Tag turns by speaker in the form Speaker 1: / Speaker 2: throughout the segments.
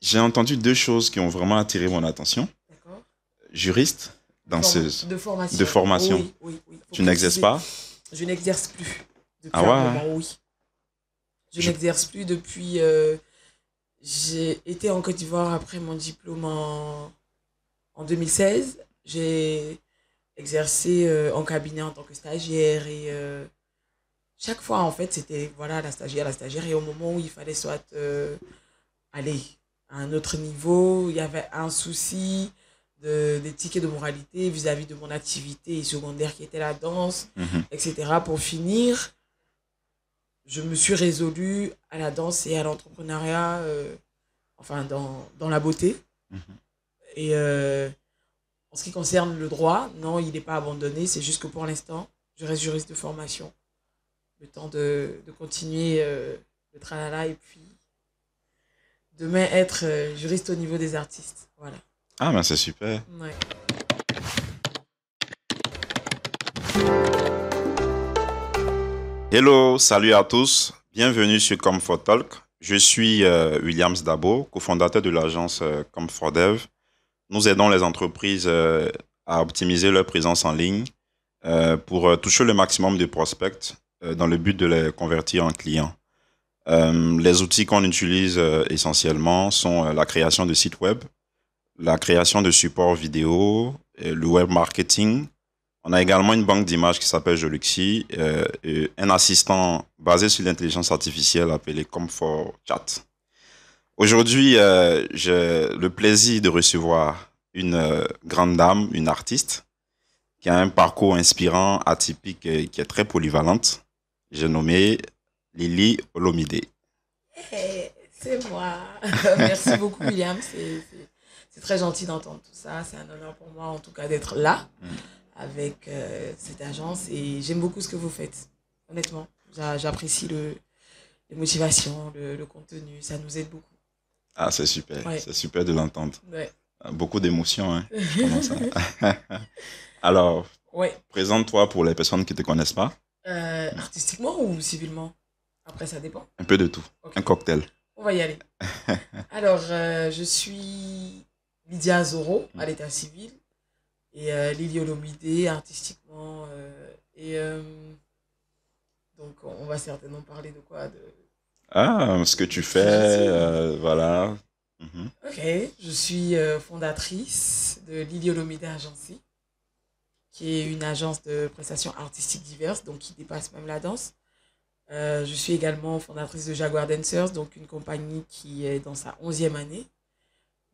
Speaker 1: J'ai entendu deux choses qui ont vraiment attiré mon attention.
Speaker 2: D'accord.
Speaker 1: Juriste, danseuse,
Speaker 2: De
Speaker 1: de
Speaker 2: formation.
Speaker 1: formation.
Speaker 2: Oui, oui, oui. Il faut
Speaker 1: Tu n'exerces
Speaker 2: préciser.
Speaker 1: pas?
Speaker 2: Je n'exerce plus
Speaker 1: Ah
Speaker 2: depuis un
Speaker 1: ouais?
Speaker 2: moment, oui. Je
Speaker 1: Je...
Speaker 2: n'exerce plus depuis. J'ai été en Côte d'Ivoire après mon diplôme en 2016. J'ai exercé en cabinet en tant que stagiaire et chaque fois, en fait, c'était voilà, la stagiaire. Et au moment où il fallait soit aller à un autre niveau, il y avait un souci d'éthique et de moralité vis-à-vis de mon activité secondaire qui était la danse,
Speaker 1: Mhm,
Speaker 2: etc. Pour finir, je me suis résolue à la danse et à l'entrepreneuriat, enfin dans la beauté.
Speaker 1: mhm.
Speaker 2: Et en ce qui concerne le droit, non, il n'est pas abandonné. C'est juste que pour l'instant, je reste juriste de formation. Le temps de continuer le tralala et puis demain être juriste au niveau des artistes. Voilà.
Speaker 1: Ah ben c'est super.
Speaker 2: Ouais.
Speaker 1: Hello, salut à tous. Bienvenue sur Comfort Talk. Je suis Williams Dabo, cofondateur de l'agence Comfort Dev. Nous aidons les entreprises à optimiser leur présence en ligne pour toucher le maximum de prospects dans le but de les convertir en clients. Les outils qu'on utilise essentiellement sont la création de sites web, la création de supports vidéo, et le web marketing. On a également une banque d'images qui s'appelle Joluxi et un assistant basé sur l'intelligence artificielle appelé Comfort Chat. Aujourd'hui, j'ai le plaisir de recevoir une grande dame, une artiste, qui a un parcours inspirant, atypique et qui est très polyvalente. J'ai nommé Lily Olomide.
Speaker 2: Hey, c'est moi. Merci beaucoup, William. C'est très gentil d'entendre tout ça. C'est un honneur pour moi, en tout cas, d'être là avec cette agence. Et j'aime beaucoup ce que vous faites. Honnêtement, j'apprécie les motivations, le contenu. Ça nous aide beaucoup.
Speaker 1: Ah,
Speaker 2: Ouais,
Speaker 1: c'est super de l'entendre.
Speaker 2: ouais.
Speaker 1: Beaucoup d'émotions, hein. Comment ça? Alors,
Speaker 2: Ouais.
Speaker 1: présente-toi pour les personnes qui ne te connaissent pas.
Speaker 2: Artistiquement ou civilement? Après, ça dépend.
Speaker 1: Un peu de tout.
Speaker 2: Ok,
Speaker 1: Un cocktail.
Speaker 2: on va y aller. Alors, je suis Lydia Zoro à l'état civil et Lily Olomide artistiquement. Donc, on va certainement parler de quoi
Speaker 1: Ah, ce que
Speaker 2: de
Speaker 1: tu fais,
Speaker 2: Fujitsu.
Speaker 1: voilà. Mhm.
Speaker 2: Ok, je suis fondatrice de Lily Olomide Agency, qui est une agence de prestations artistiques diverses, donc qui dépasse même la danse. Je suis également fondatrice de Jaguar Dancers, donc une compagnie qui est dans sa 11e année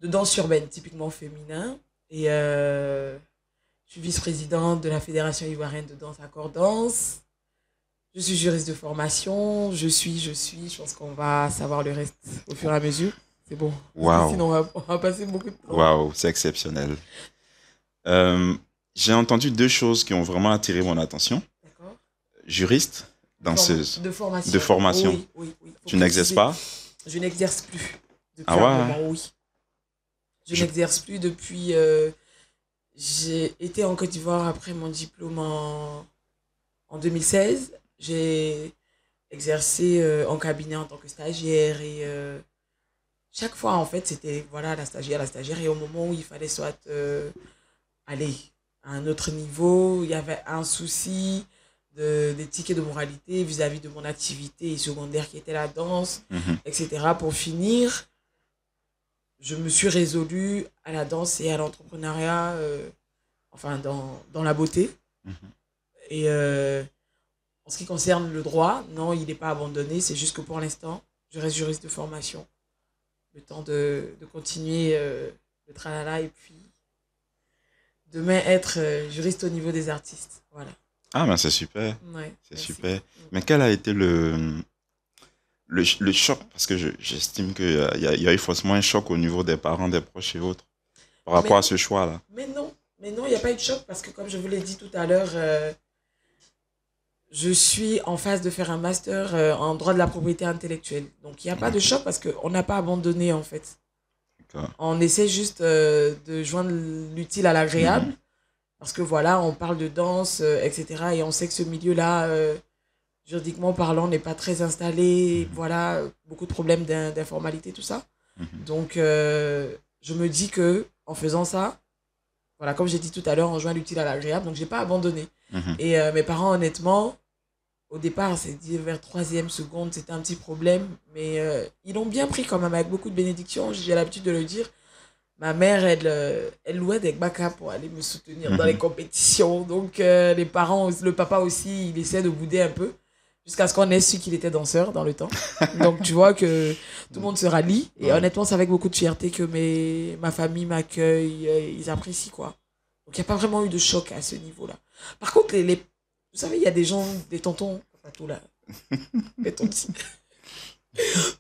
Speaker 2: de danse urbaine, typiquement féminin. Et je suis vice-présidente de la Fédération ivoirienne de danse accordance. Je suis juriste de formation. Je pense qu'on va savoir le reste au fur et à mesure. C'est bon. Parce que
Speaker 1: Waouh,
Speaker 2: sinon, on va passer beaucoup de temps.
Speaker 1: waouh, c'est exceptionnel. Euh, j'ai entendu deux choses qui ont vraiment attiré mon attention.
Speaker 2: D'accord.
Speaker 1: Juriste, danseuse,
Speaker 2: De
Speaker 1: de
Speaker 2: formation.
Speaker 1: formation.
Speaker 2: Oui, oui, oui. Il faut
Speaker 1: Tu n'exerces
Speaker 2: préciser.
Speaker 1: pas?
Speaker 2: Je n'exerce plus
Speaker 1: Ah
Speaker 2: depuis un
Speaker 1: ouais?
Speaker 2: moment, oui. Je
Speaker 1: Je...
Speaker 2: n'exerce plus depuis. J'ai été en Côte d'Ivoire après mon diplôme en 2016. J'ai exercé en cabinet en tant que stagiaire et chaque fois, en fait, c'était voilà, la stagiaire. Et au moment où il fallait soit aller à un autre niveau, il y avait un souci d'éthique et de moralité vis-à-vis de mon activité secondaire qui était la danse,
Speaker 1: Mhm,
Speaker 2: etc. Pour finir, je me suis résolue à la danse et à l'entrepreneuriat, enfin dans la beauté.
Speaker 1: mhm.
Speaker 2: Et en ce qui concerne le droit, non, il n'est pas abandonné. C'est juste que pour l'instant, je reste juriste de formation. Le temps de continuer le tralala et puis demain être juriste au niveau des artistes. Voilà.
Speaker 1: Ah ben c'est super,
Speaker 2: Ouais,
Speaker 1: c'est
Speaker 2: merci.
Speaker 1: super. Mais quel a été le choc? Parce que j'estime qu'il y a eu forcément un choc au niveau des parents, des proches et autres, par rapport
Speaker 2: Mais,
Speaker 1: à ce choix-là.
Speaker 2: mais non, il n'y a pas eu de choc parce que comme je vous l'ai dit tout à l'heure, je suis en phase de faire un master en droit de la propriété intellectuelle. Donc il n'y a pas de
Speaker 1: Ok,
Speaker 2: choc parce qu'on n'a pas abandonné en fait.
Speaker 1: d'accord.
Speaker 2: On essaie juste de joindre l'utile à l'agréable.
Speaker 1: Mhm,
Speaker 2: Parce que voilà, on parle de danse, etc. Et on sait que ce milieu-là, juridiquement parlant, n'est pas très installé.
Speaker 1: mhm.
Speaker 2: Voilà, beaucoup de problèmes d'informalité, tout ça. Donc, je me dis que en faisant ça, voilà, comme j'ai dit tout à l'heure, on joint l'utile à l'agréable, donc j'ai pas abandonné. Et mes parents, honnêtement, au départ, c'est dit vers troisième seconde, c'était un petit problème, mais ils l'ont bien pris quand même avec beaucoup de bénédictions. J'ai l'habitude de le dire. Ma mère, elle louait des bacas pour aller me soutenir dans les compétitions. Donc, les parents, le papa aussi, il essaie de bouder un peu jusqu'à ce qu'on ait su qu'il était danseur dans le temps. Donc, tu vois que tout le monde se rallie. Et honnêtement, c'est avec beaucoup de fierté que ma famille m'accueille. Ils apprécient, quoi. Donc, il n'y a pas vraiment eu de choc à ce niveau-là. Par contre, vous savez, il y a des gens, des tontons, pas tout là, des tontines.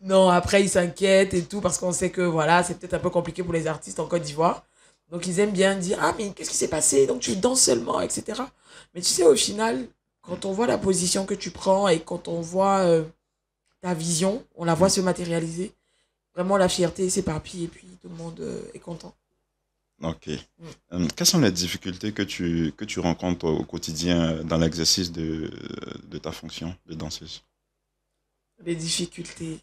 Speaker 2: Non, après, ils s'inquiètent et tout parce qu'on sait que voilà, c'est peut-être un peu compliqué pour les artistes en Côte d'Ivoire. Donc, ils aiment bien dire, ah, mais qu'est-ce qui s'est passé? Donc, tu danses seulement, etc. Mais tu sais, au final, quand on voit la position que tu prends et quand on voit ta vision, on la voit se matérialiser, vraiment la fierté s'éparpille et puis tout le monde est content.
Speaker 1: Ok. Quelles sont les difficultés que tu rencontres au quotidien dans l'exercice de ta fonction de danseuse?
Speaker 2: Les difficultés.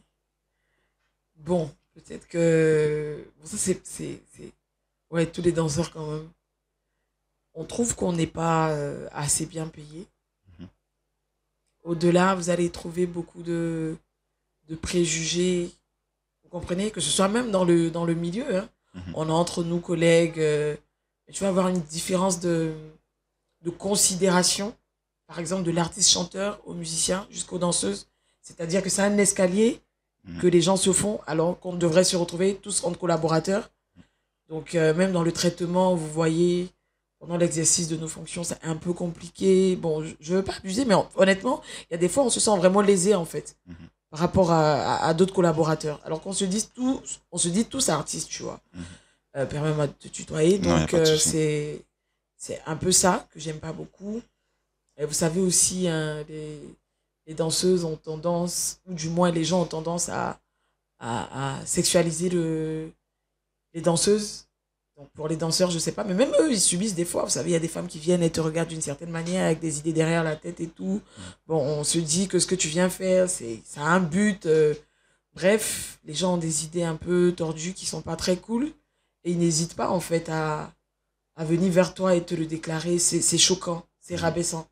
Speaker 2: Bon, peut-être que. Bon, ça, ouais, tous les danseurs, quand même. On trouve qu'on n'est pas assez bien payé. Au-delà, vous allez trouver beaucoup de préjugés. Vous comprenez? Que ce soit même dans le milieu. Hein. On est entre nous, collègues. Tu vas avoir une différence de considération. Par exemple, de l'artiste-chanteur au musicien jusqu'aux danseuses. C'est-à-dire que c'est un escalier que les gens se font alors qu'on devrait se retrouver tous entre collaborateurs. Donc, même dans le traitement, vous voyez, pendant l'exercice de nos fonctions, c'est un peu compliqué. Bon, je ne veux pas abuser, mais honnêtement, il y a des fois, on se sent vraiment lésé, en fait, par rapport à d'autres collaborateurs. Alors qu'on se dit tous artistes, tu vois. Permets-moi de te tutoyer. Donc, c'est un peu ça que j'aime pas beaucoup. Et vous savez aussi, hein, les danseuses ont tendance, ou du moins les gens ont tendance à sexualiser les danseuses. Donc pour les danseurs, je sais pas, mais même eux, ils subissent des fois. Vous savez, il y a des femmes qui viennent et te regardent d'une certaine manière avec des idées derrière la tête et tout. Bon, on se dit que ce que tu viens faire, ça a un but. Bref, les gens ont des idées un peu tordues qui sont pas très cool. Et ils n'hésitent pas, en fait, à venir vers toi et te le déclarer. C'est choquant, c'est rabaissant.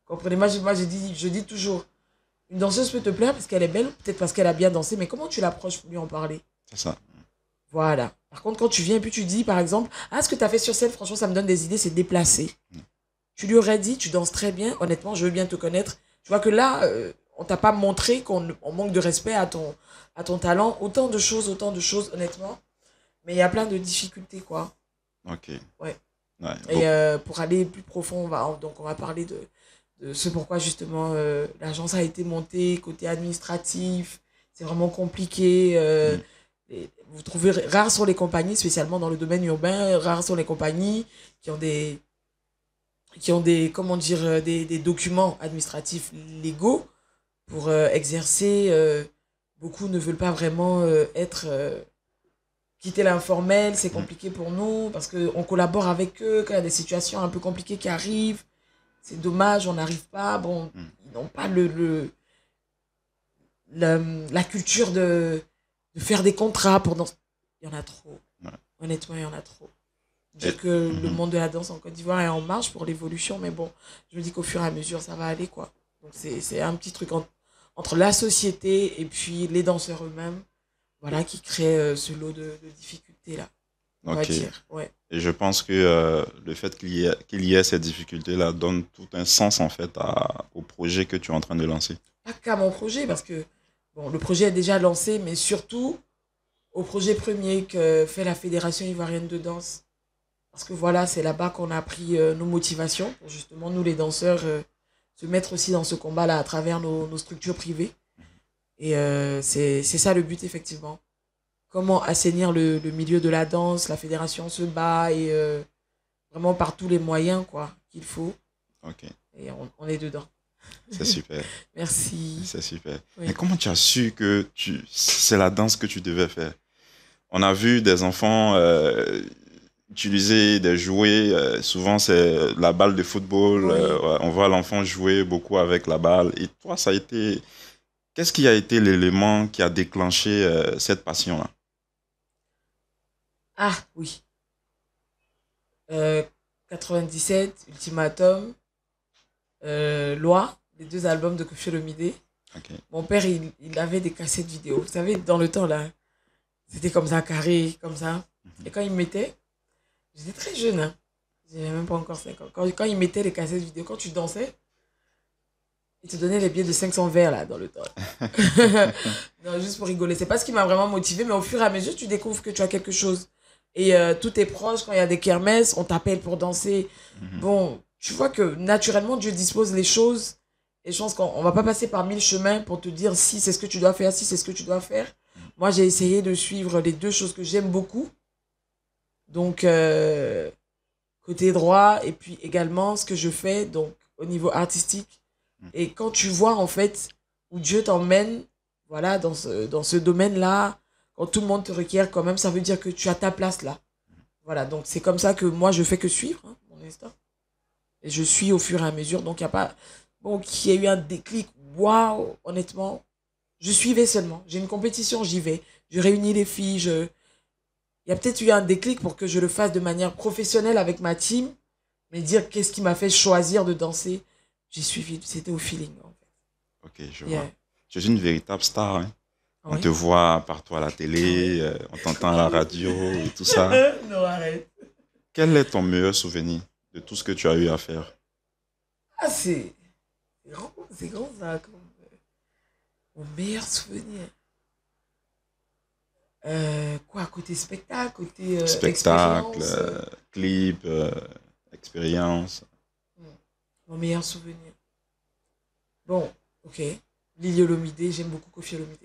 Speaker 2: Comprenez, moi je dis toujours, une danseuse peut te plaire parce qu'elle est belle, peut-être parce qu'elle a bien dansé, mais comment tu l'approches pour lui en parler?
Speaker 1: C'est ça.
Speaker 2: Voilà. Par contre, quand tu viens et puis tu dis, par exemple, ah, ce que tu as fait sur scène, franchement, ça me donne des idées, c'est déplacé. Tu lui aurais dit, tu danses très bien, honnêtement, je veux bien te connaître. Tu vois que là, on t'a pas montré qu'on manque de respect à ton talent. Autant de choses, honnêtement. Mais il y a plein de difficultés, quoi.
Speaker 1: Ok.
Speaker 2: Ouais.
Speaker 1: Ouais.
Speaker 2: Et pour aller plus profond, on va parler de ce pourquoi justement l'agence a été montée côté administratif. C'est vraiment compliqué. Vous trouvez rares sont les compagnies, spécialement dans le domaine urbain, rares sont les compagnies qui ont des comment dire, des documents administratifs légaux pour exercer. Beaucoup ne veulent pas vraiment quitter l'informel. C'est compliqué pour nous parce qu'on collabore avec eux quand il y a des situations un peu compliquées qui arrivent. C'est dommage, on n'arrive pas. Bon, ils n'ont pas la culture de faire des contrats pour danser. Il y en a trop.
Speaker 1: Ouais.
Speaker 2: Honnêtement, il y en a trop. Je dis que le monde de la danse en Côte d'Ivoire est en marche pour l'évolution, mais bon, je me dis qu'au fur et à mesure, ça va aller, quoi. Donc, c'est un petit truc entre la société et puis les danseurs eux-mêmes, voilà, qui crée ce lot de difficultés-là. On va dire, ouais.
Speaker 1: Et je pense que le fait qu'il y ait ces difficultés-là donne tout un sens, en fait, au projet que tu es en train de lancer.
Speaker 2: Pas qu'à mon projet, parce que bon, le projet est déjà lancé, mais surtout au projet premier que fait la Fédération ivoirienne de danse. Parce que voilà, c'est là-bas qu'on a pris nos motivations pour justement, nous les danseurs, se mettre aussi dans ce combat-là à travers nos structures privées. Et c'est ça le but, effectivement. Comment assainir le milieu de la danse, la fédération se bat et vraiment par tous les moyens quoi qu'il faut.
Speaker 1: Ok.
Speaker 2: Et on est dedans.
Speaker 1: C'est super.
Speaker 2: Merci.
Speaker 1: C'est super.
Speaker 2: Oui.
Speaker 1: Mais comment tu as su que c'est la danse que tu devais faire? On a vu des enfants utiliser des jouets, souvent c'est la balle de football,
Speaker 2: Oui.
Speaker 1: On voit l'enfant jouer beaucoup avec la balle. Et toi, qu'est-ce qui a été l'élément qui a déclenché cette passion-là?
Speaker 2: Ah, oui. Euh, 97, Ultimatum, Loi, les deux albums de Koffi Olomide.
Speaker 1: Ok.
Speaker 2: Mon père, il avait des cassettes vidéo. Vous savez, dans le temps, là, c'était comme ça, carré, comme ça. Et quand il mettait, j'étais très jeune, hein. J'avais même pas encore 5 ans. Quand il mettait les cassettes vidéo, quand tu dansais, il te donnait les billets de 500 verres, là, dans le temps. Non, juste pour rigoler. C'est pas ce qui m'a vraiment motivé, mais au fur et à mesure, tu découvres que tu as quelque chose. Et tous tes proches, quand il y a des kermesses, on t'appelle pour danser.
Speaker 1: Mhm.
Speaker 2: Bon, tu vois que naturellement, Dieu dispose les choses. Et je pense qu'on va pas passer par 1000 chemins pour te dire si c'est ce que tu dois faire, si c'est ce que tu dois faire. Moi, j'ai essayé de suivre les deux choses que j'aime beaucoup. Donc, côté droit, et puis également ce que je fais, donc au niveau artistique. Et quand tu vois, en fait, où Dieu t'emmène, voilà, dans ce domaine-là, quand tout le monde te requiert quand même, ça veut dire que tu as ta place là. Voilà, donc c'est comme ça que moi, je fais que suivre, hein, mon instinct. Et je suis au fur et à mesure. Donc, il n'y a pas. Bon, qu'il y ait eu un déclic, waouh, honnêtement, je suivais seulement. J'ai une compétition, j'y vais. Je réunis les filles. Il y a peut-être eu un déclic pour que je le fasse de manière professionnelle avec ma team. Mais dire qu'est-ce qui m'a fait choisir de danser, j'ai suivi. C'était au feeling, en
Speaker 1: Ok, je
Speaker 2: fait.
Speaker 1: vois.
Speaker 2: Yeah.
Speaker 1: Tu es une véritable star, hein.
Speaker 2: Ah
Speaker 1: On
Speaker 2: ouais?
Speaker 1: te voit partout à la
Speaker 2: Ah ouais.
Speaker 1: télé, on t'entend à la radio et tout ça.
Speaker 2: Non, arrête.
Speaker 1: Quel est ton meilleur souvenir de tout ce que tu as eu à faire?
Speaker 2: Ah, c'est grand ça, comme mon meilleur souvenir. Quoi, côté spectacle, côté
Speaker 1: Spectacle,
Speaker 2: expérience.
Speaker 1: clip, expérience.
Speaker 2: Hmm, mon meilleur souvenir. Bon, ok. Lily Olomide, j'aime beaucoup Koffi Olomide.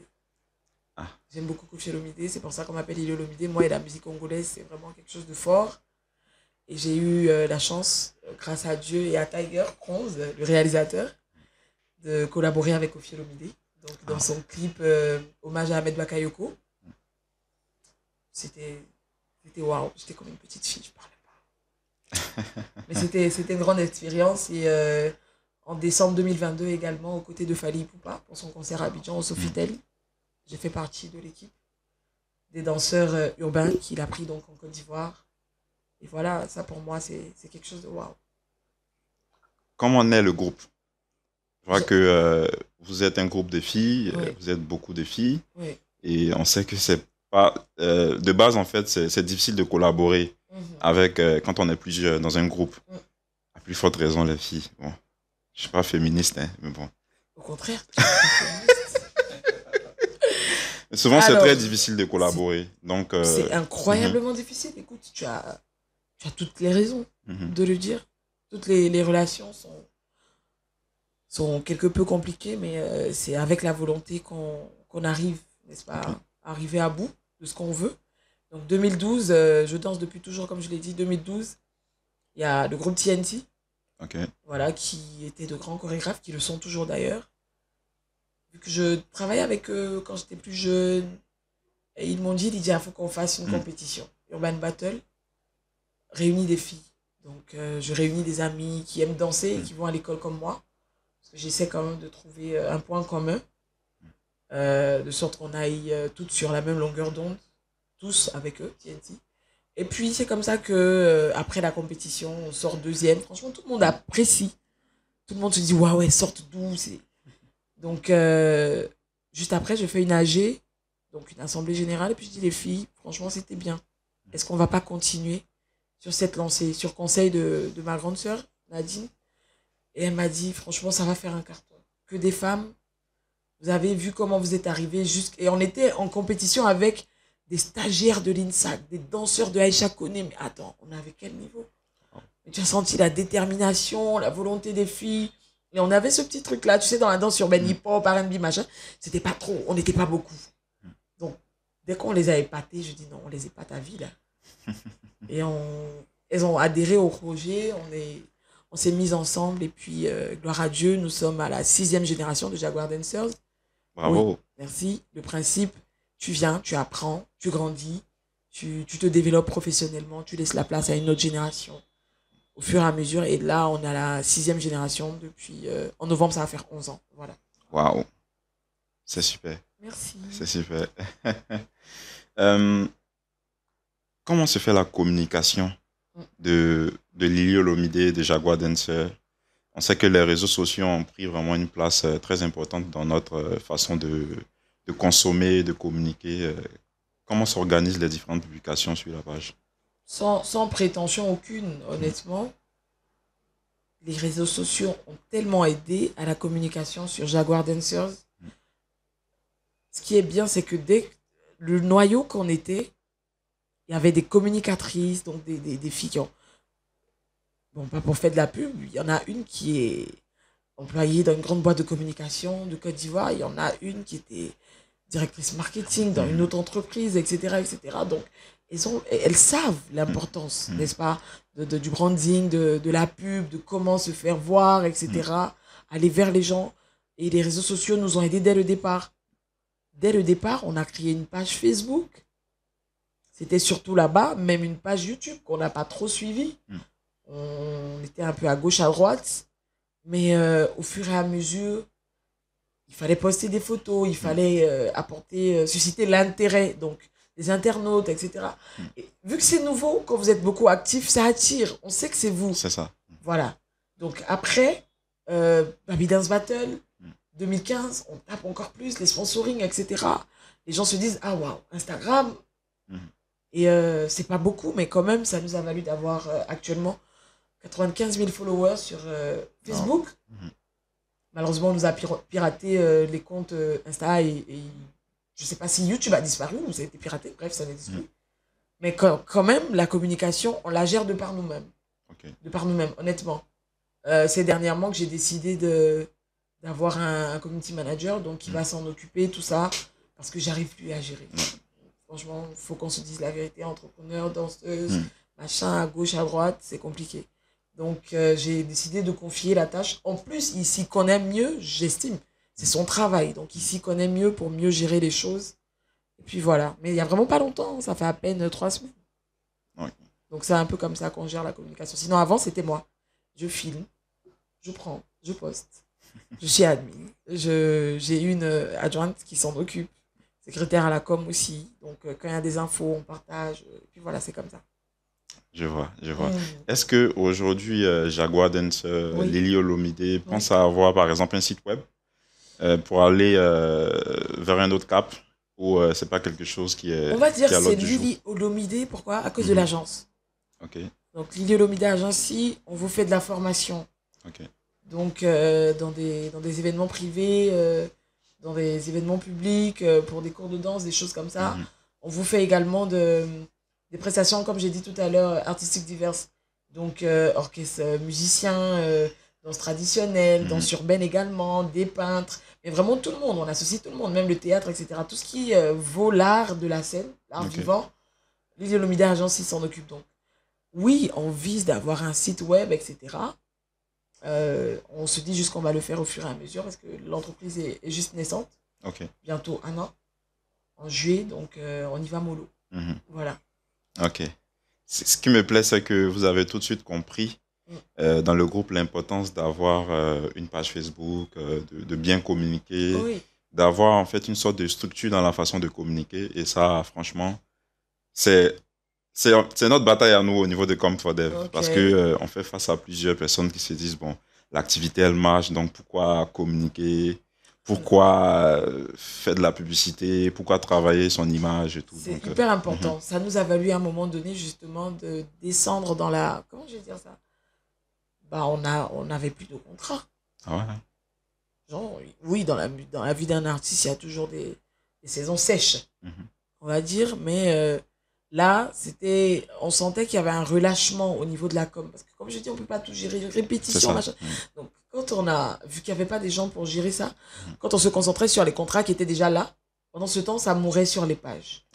Speaker 1: Ah,
Speaker 2: J'aime beaucoup Koffi Olomide, c'est pour ça qu'on m'appelle Lily Olomide. Moi et la musique congolaise, c'est vraiment quelque chose de fort. Et j'ai eu la chance, grâce à Dieu et à Tiger Bronze, le réalisateur, de collaborer avec Koffi Olomide. Donc, dans
Speaker 1: ah,
Speaker 2: son clip Hommage à Ahmed Bakayoko, c'était waouh. J'étais comme une petite fille, je parlais pas. Mais c'était une grande expérience. Et en décembre 2022 également, aux côtés de Fally Ipupa, pour son concert à Abidjan, au
Speaker 1: hmm.
Speaker 2: Sofitel, j'ai fait partie de l'équipe des danseurs urbains qu'il a pris donc en Côte d'Ivoire. Et voilà, ça pour moi, c'est quelque chose de waouh.
Speaker 1: Comment naît le groupe? Je vois
Speaker 2: J'ai-
Speaker 1: que vous êtes un groupe de filles,
Speaker 2: Oui,
Speaker 1: vous êtes beaucoup de filles,
Speaker 2: oui.
Speaker 1: et on sait que c'est pas de base en fait, c'est difficile de collaborer
Speaker 2: Mhm,
Speaker 1: avec quand on est plusieurs dans un groupe.
Speaker 2: mhm.
Speaker 1: À plus forte raison les filles. Bon, je suis pas féministe, hein, mais bon.
Speaker 2: Au contraire, je suis hyper féministe.
Speaker 1: Mais souvent c'est
Speaker 2: Alors,
Speaker 1: très difficile de
Speaker 2: c'est
Speaker 1: collaborer. Donc,
Speaker 2: c'est
Speaker 1: mhm,
Speaker 2: incroyablement difficile. Écoute, tu as toutes les raisons
Speaker 1: mhm,
Speaker 2: de le dire. Toutes les relations sont quelque peu compliquées, mais c'est avec la volonté qu'on arrive, n'est-ce pas,
Speaker 1: ok,
Speaker 2: à arriver à bout de ce qu'on veut. Donc 2012, je danse depuis toujours, comme je l'ai dit, 2012. Il y a le groupe TNT,
Speaker 1: ok,
Speaker 2: voilà, qui étaient de grands chorégraphes, qui le sont toujours d'ailleurs. Vu que je travaillais avec eux quand j'étais plus jeune, et ils m'ont dit, Lydia, il faut qu'on fasse une
Speaker 1: hmm,
Speaker 2: compétition. Urban Battle, réunit des filles. Donc je réunis des amis qui aiment danser et
Speaker 1: hmm,
Speaker 2: qui vont à l'école comme moi. Parce que j'essaie quand même de trouver un point commun, de sorte qu'on aille toutes sur la même longueur d'onde, tous avec eux, TNT. Et puis c'est comme ça que après la compétition, on sort deuxième. Franchement, tout le monde
Speaker 1: hmm.
Speaker 2: apprécie. Tout le monde se dit, waouh, ouais, sortent d'où c'est. Donc, juste après, je fais une AG, donc une assemblée générale, et puis je dis, les filles, franchement, c'était bien. Est-ce qu'on va pas continuer sur cette lancée, sur conseil de ma grande sœur, Nadine? Et elle m'a dit, franchement, ça va faire un carton. Que des femmes, vous avez vu comment vous êtes arrivés. Et on était en compétition avec des stagiaires de l'INSAC, des danseurs de Aïcha Koné. Mais attends, on avait quel niveau? Mais tu as senti la détermination, la volonté des filles. Et on avait ce petit truc-là, tu sais, dans la danse urbaine,
Speaker 1: Hmm.
Speaker 2: hip-hop, R&B, machin. C'était pas trop, on n'était pas beaucoup. Donc, dès qu'on les a épatés, je dis non, on les épate à vie, là. Et elles ont adhéré au projet, on s'est mis ensemble. Et puis, gloire à Dieu, nous sommes à la 6e génération de Jaguar Dancers. Oui,
Speaker 1: Bravo.
Speaker 2: merci. Le principe, tu viens, tu apprends, tu grandis, tu te développes professionnellement, tu laisses la place à une autre génération au fur et à mesure. Et là, on a la 6e génération depuis. En novembre, ça va faire 11 ans. Voilà.
Speaker 1: Waouh, c'est super,
Speaker 2: Merci.
Speaker 1: c'est super. Euh, comment se fait la communication de Lily Olomide et de Jaguar Dancer? On sait que les réseaux sociaux ont pris vraiment une place très importante dans notre façon de consommer, de communiquer. Comment s'organisent les différentes publications sur la page?
Speaker 2: Sans prétention aucune, honnêtement, les réseaux sociaux ont tellement aidé à la communication sur Jaguar Dancers. Ce qui est bien, c'est que dès le noyau qu'on était, il y avait des communicatrices, donc des filles qui ont... Bon, pas pour faire de la pub, il y en a une qui est employée dans une grande boîte de communication de Côte d'Ivoire. Il y en a une qui était directrice marketing dans une autre entreprise, etc. etc. Donc, elles savent l'importance, n'est-ce pas, du branding, de la pub, de comment se faire voir, etc. Aller vers les gens. Et les réseaux sociaux nous ont aidés dès le départ. Dès le départ, on a créé une page Facebook. C'était surtout là-bas, même une page YouTube qu'on n'a pas trop suivie. On était un peu à gauche, à droite. Mais au fur et à mesure, il fallait poster des photos, il fallait susciter l'intérêt donc des internautes, etc. Et vu que c'est nouveau, quand vous êtes beaucoup actif, ça attire. On sait que c'est vous.
Speaker 1: C'est ça.
Speaker 2: Voilà. Donc après, Baby Dance Battle, 2015, on tape encore plus, les sponsorings, etc. Les gens se disent, ah waouh, Instagram. Et c'est pas beaucoup, mais quand même, ça nous a valu d'avoir actuellement 95 000 followers sur Facebook. Malheureusement, on nous a piraté les comptes Insta et je sais pas si YouTube a disparu ou ça a été piraté. Bref, ça n'existe plus. Mais quand même, la communication, on la gère de par nous-mêmes. De par nous-mêmes, honnêtement. C'est dernièrement que j'ai décidé d'avoir un community manager donc qui va s'en occuper, tout ça, parce que j'arrive plus à gérer. Franchement, il faut qu'on se dise la vérité, entrepreneur, danseuse, machin, à gauche, à droite, c'est compliqué. Donc, j'ai décidé de confier la tâche. En plus, il s'y connaît mieux, j'estime. C'est son travail. Donc, il s'y connaît mieux pour mieux gérer les choses. Et puis voilà. Mais il n'y a vraiment pas longtemps. Ça fait à peine 3 semaines. Donc, c'est un peu comme ça qu'on gère la communication. Sinon, avant, c'était moi. Je filme, je prends, je poste. Je suis admin. J'ai une adjointe qui s'en occupe. Secrétaire à la com aussi. Donc, quand il y a des infos, on partage. Et puis voilà, c'est comme ça.
Speaker 1: Je vois. Est-ce qu'aujourd'hui, Jaguar Dancer, Lily Olomide pense à avoir, par exemple, un site web pour aller vers un autre cap ou c'est pas quelque chose qui est...
Speaker 2: On va dire que c'est Lily Olomide. Pourquoi? À cause de l'agence. Donc, Lily Olomide Agency, on vous fait de la formation. Donc, dans des événements privés, dans des événements publics, pour des cours de danse, des choses comme ça. On vous fait également des prestations, comme j'ai dit tout à l'heure, artistiques diverses. Donc, orchestre musicien, danse traditionnelle, danse urbaine également, des peintres. Mais vraiment tout le monde, on associe tout le monde, même le théâtre, etc. Tout ce qui vaut l'art de la scène, l'art vivant, Lily Olomide Agency s'en occupe donc. Oui, on vise d'avoir un site web, etc. On se dit juste qu'on va le faire au fur et à mesure parce que l'entreprise est juste naissante. Bientôt 1 an, en juillet, donc on y va mollo. Voilà.
Speaker 1: Ce qui me plaît, c'est que vous avez tout de suite compris dans le groupe l'importance d'avoir une page Facebook, de bien communiquer, d'avoir en fait une sorte de structure dans la façon de communiquer. Et ça, franchement, c'est notre bataille à nous au niveau de Come4Dev. Parce qu'on fait face à plusieurs personnes qui se disent, bon, l'activité, elle marche, donc pourquoi communiquer? Pourquoi faire de la publicité? Pourquoi travailler son image et tout?
Speaker 2: C'est hyper important. Ça nous a valu à un moment donné justement de descendre dans la... Comment je vais dire ça? On n'avait plus de contrat. Genre, oui, dans la vie d'un artiste, il y a toujours des saisons sèches, on va dire. Mais là, on sentait qu'il y avait un relâchement au niveau de la com. Parce que comme je dis, on ne peut pas tout gérer, répétition, machin. Donc, quand on a vu qu'il n'y avait pas des gens pour gérer ça, quand on se concentrait sur les contrats qui étaient déjà là, pendant ce temps, ça mourait sur les pages.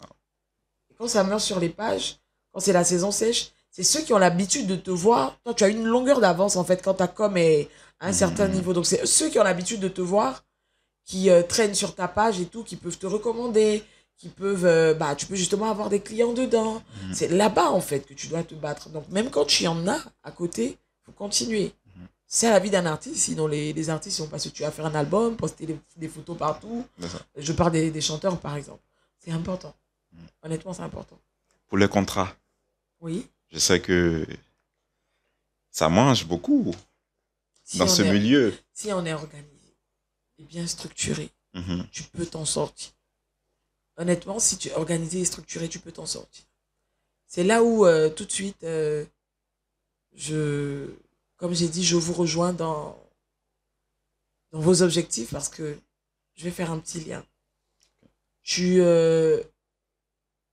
Speaker 2: Et quand ça meurt sur les pages, quand c'est la saison sèche, c'est ceux qui ont l'habitude de te voir. Toi, tu as une longueur d'avance, en fait, quand ta com est à un certain niveau. Donc, c'est ceux qui ont l'habitude de te voir, qui traînent sur ta page et tout, qui peuvent te recommander, qui peuvent... tu peux justement avoir des clients dedans. C'est là-bas, en fait, que tu dois te battre. Donc, même quand tu en as à côté, il faut continuer. C'est la vie d'un artiste, sinon les artistes, ils vont pas se tuer à faire un album, poster des photos partout. Je parle des chanteurs, par exemple. C'est important. Honnêtement, c'est important.
Speaker 1: Pour les contrats,
Speaker 2: Oui.
Speaker 1: Je sais que ça mange beaucoup
Speaker 2: Si
Speaker 1: dans
Speaker 2: on
Speaker 1: ce
Speaker 2: est,
Speaker 1: milieu.
Speaker 2: si on est organisé et bien structuré,
Speaker 1: Mhm,
Speaker 2: tu peux t'en sortir. Honnêtement, si tu es organisé et structuré, tu peux t'en sortir. C'est là où, tout de suite, je, comme j'ai dit, je vous rejoins dans vos objectifs parce que je vais faire un petit lien. Tu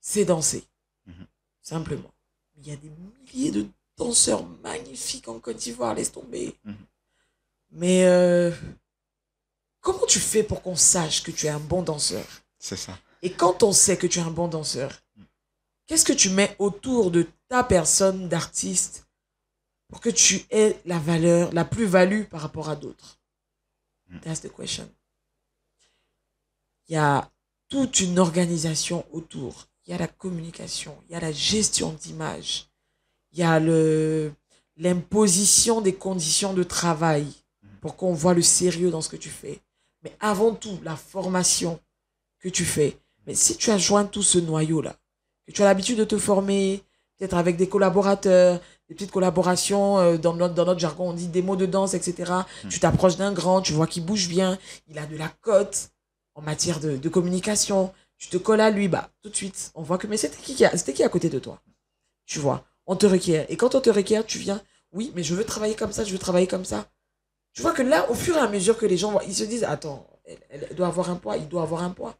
Speaker 2: sais danser,
Speaker 1: mhm,
Speaker 2: simplement. Il y a des milliers de danseurs magnifiques en Côte d'Ivoire, laisse tomber.
Speaker 1: mhm.
Speaker 2: Mais comment tu fais pour qu'on sache que tu es un bon danseur?
Speaker 1: C'est ça.
Speaker 2: Et quand on sait que tu es un bon danseur, qu'est-ce que tu mets autour de ta personne d'artiste pour que tu aies la valeur, la plus-value par rapport à d'autres?
Speaker 1: Mhm,
Speaker 2: That's the question. Il y a toute une organisation autour. Il y a la communication, il y a la gestion d'image, il y a l'imposition des conditions de travail pour qu'on voit le sérieux dans ce que tu fais. Mais avant tout, la formation que tu fais. Mais si tu as joint tout ce noyau-là, que tu as l'habitude de te former, peut-être avec des collaborateurs, des petites collaborations, dans notre jargon, on dit des mots de danse, etc.
Speaker 1: mhm.
Speaker 2: Tu t'approches d'un grand, tu vois qu'il bouge bien, il a de la cote en matière de communication, tu te colles à lui, bah, tout de suite, on voit que, mais c'était qui à côté de toi? Tu vois, on te requiert. Et quand on te requiert, tu viens, oui, mais je veux travailler comme ça, je veux travailler comme ça. Tu vois que là, au fur et à mesure que les gens, ils se disent, attends, elle doit avoir un poids, il doit avoir un poids.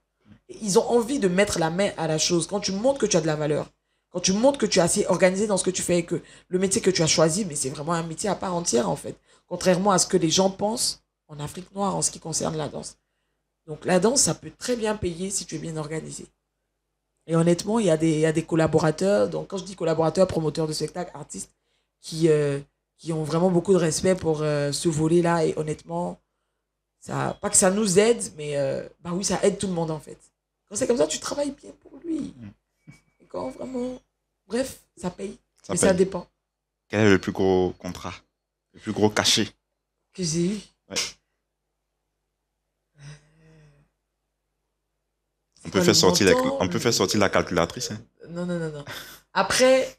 Speaker 2: Et ils ont envie de mettre la main à la chose. Quand tu montres que tu as de la valeur, quand tu montres que tu es assez organisé dans ce que tu fais et que le métier que tu as choisi, mais c'est vraiment un métier à part entière, en fait. Contrairement à ce que les gens pensent en Afrique noire en ce qui concerne la danse. Donc la danse, ça peut très bien payer si tu es bien organisé. Et honnêtement, il y a des collaborateurs, donc quand je dis collaborateurs, promoteurs de spectacles, artistes, qui, euh, qui ont vraiment beaucoup de respect pour ce volet-là. Et honnêtement, ça, pas que ça nous aide, mais bah oui, ça aide tout le monde en fait. Quand c'est comme ça, tu travailles bien pour lui.
Speaker 1: Mhm.
Speaker 2: Et quand vraiment. Bref, ça paye.
Speaker 1: Ça
Speaker 2: Mais ça
Speaker 1: paye.
Speaker 2: dépend.
Speaker 1: Quel est le plus gros contrat? Le plus gros cachet?
Speaker 2: Que j'ai eu.
Speaker 1: Ouais.
Speaker 2: C'est quoi le montant?
Speaker 1: On peut faire sortir la calculatrice, hein.
Speaker 2: Non, non, non, non. Après,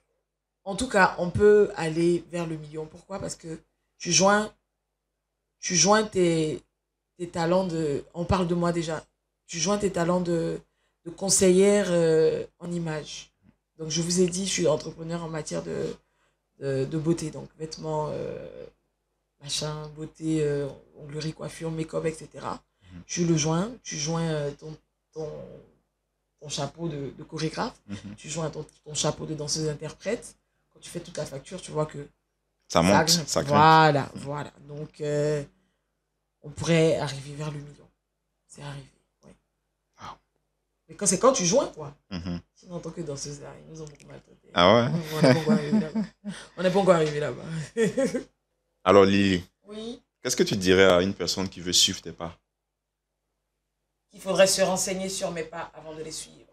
Speaker 2: en tout cas, on peut aller vers le million. Pourquoi? Parce que tu joins, tu joins tes talents de. On parle de moi déjà. Tu joins tes talents de conseillère en image. Donc, je vous ai dit, je suis entrepreneur en matière de beauté. Donc, vêtements, machin, beauté, onglerie, coiffure, make-up, etc.
Speaker 1: Mhm,
Speaker 2: Tu joins ton, ton chapeau de chorégraphe,
Speaker 1: mhm.
Speaker 2: tu joins ton chapeau de danseuse-interprète. Quand tu fais toute la facture, tu vois que
Speaker 1: Ça
Speaker 2: ça
Speaker 1: monte,
Speaker 2: grimpe.
Speaker 1: ça grimpe.
Speaker 2: Voilà, voilà. Donc, on pourrait arriver vers le million. C'est arrivé, ouais.
Speaker 1: Wow.
Speaker 2: Mais quand c'est quand tu joins, quoi.
Speaker 1: Mhm.
Speaker 2: Sinon, en tant que danseuse, là, ils nous ont beaucoup maltraités.
Speaker 1: Ah
Speaker 2: On n'est pas
Speaker 1: ouais?
Speaker 2: encore arrivé là-bas. On n'est pas encore arrivé là-bas.
Speaker 1: Alors Lily,
Speaker 2: Oui,
Speaker 1: qu'est-ce que tu dirais à une personne qui veut suivre tes pas?
Speaker 2: il faudrait se renseigner sur mes pas avant de les suivre.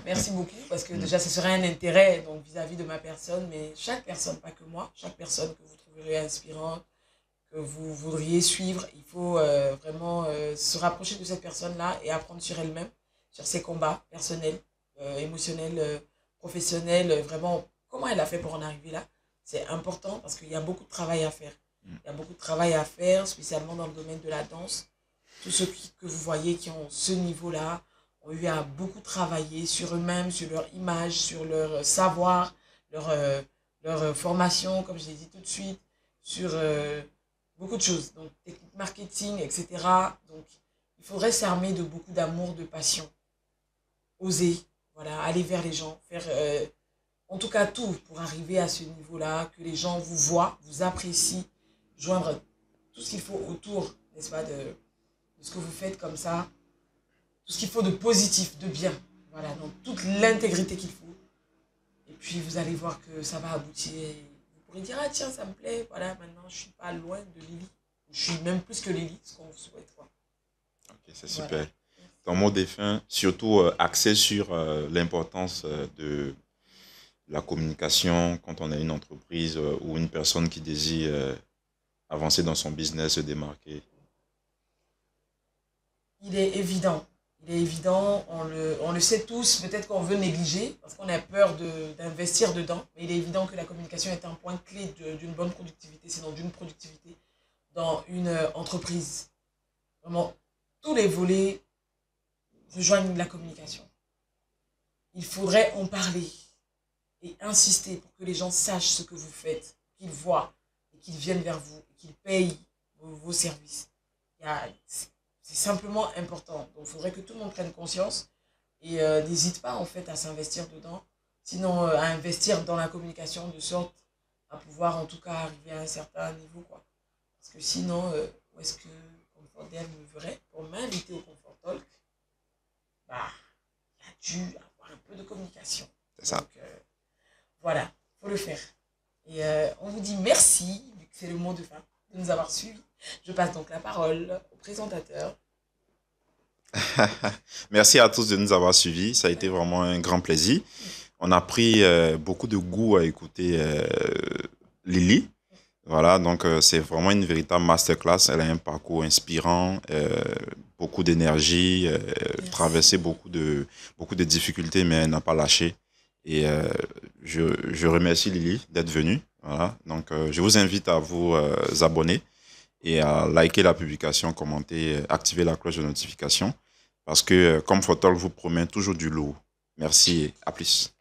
Speaker 2: Merci beaucoup, parce que déjà, ce serait un intérêt donc vis-à-vis de ma personne, mais chaque personne, pas que moi, chaque personne que vous trouverez inspirante, que vous voudriez suivre, il faut vraiment se rapprocher de cette personne-là et apprendre sur elle-même, sur ses combats personnels, émotionnels, professionnels, vraiment, comment elle a fait pour en arriver là. C'est important parce qu'il y a beaucoup de travail à faire.
Speaker 1: Mm.
Speaker 2: Il y a beaucoup de travail à faire, spécialement dans le domaine de la danse. Tous ceux que vous voyez qui ont ce niveau-là ont eu à beaucoup travailler sur eux-mêmes, sur leur image, sur leur savoir, leur, leur formation, comme je l'ai dit tout de suite, sur beaucoup de choses. Donc, technique marketing, etc. Donc, il faudrait s'armer de beaucoup d'amour, de passion. Oser, voilà, aller vers les gens, faire en tout cas tout pour arriver à ce niveau-là, que les gens vous voient, vous apprécient, joindre tout ce qu'il faut autour, n'est-ce pas, de ce que vous faites comme ça, tout ce qu'il faut de positif, de bien. Voilà, donc toute l'intégrité qu'il faut. Et puis vous allez voir que ça va aboutir. Vous pourrez dire, ah tiens, ça me plaît, voilà, maintenant je suis pas loin de Lily. Je suis même plus que Lily, ce qu'on vous souhaite. Quoi.
Speaker 1: Ok, c'est
Speaker 2: Voilà.
Speaker 1: super. Ton mot de fin, surtout axé sur l'importance de la communication quand on a une entreprise ou une personne qui désire avancer dans son business, se démarquer.
Speaker 2: Il est évident Il est évident, on le sait tous, peut-être qu'on veut négliger parce qu'on a peur d'investir dedans, mais il est évident que la communication est un point clé d'une bonne productivité, sinon d'une productivité dans une entreprise. Vraiment, tous les volets rejoignent la communication. Il faudrait en parler et insister pour que les gens sachent ce que vous faites, qu'ils voient et qu'ils viennent vers vous, qu'ils payent vos services. C'est simplement important. Donc, il faudrait que tout le monde prenne conscience et n'hésite pas en fait à s'investir dedans, sinon à investir dans la communication de sorte à pouvoir en tout cas arriver à un certain niveau, quoi. Parce que sinon, où est-ce que Comfort Dev me verrait pour m'inviter au Comfort Talk? Bah, il a dû avoir un peu de communication.
Speaker 1: C'est ça.
Speaker 2: Donc, voilà, il faut le faire. Et on vous dit merci, vu que c'est le mot de fin, de nous avoir suivis. Je passe donc la parole au présentateur.
Speaker 1: Merci à tous de nous avoir suivis. Ça a été vraiment un grand plaisir. On a pris beaucoup de goût à écouter Lily. Voilà, donc c'est vraiment une véritable masterclass. Elle a un parcours inspirant, beaucoup d'énergie, traversé beaucoup de difficultés, mais elle n'a pas lâché. Et je remercie Lily d'être venue. Voilà, donc je vous invite à vous abonner et à liker la publication, commenter, activer la cloche de notification parce que comme Photol vous promet toujours du lourd. Merci et à plus.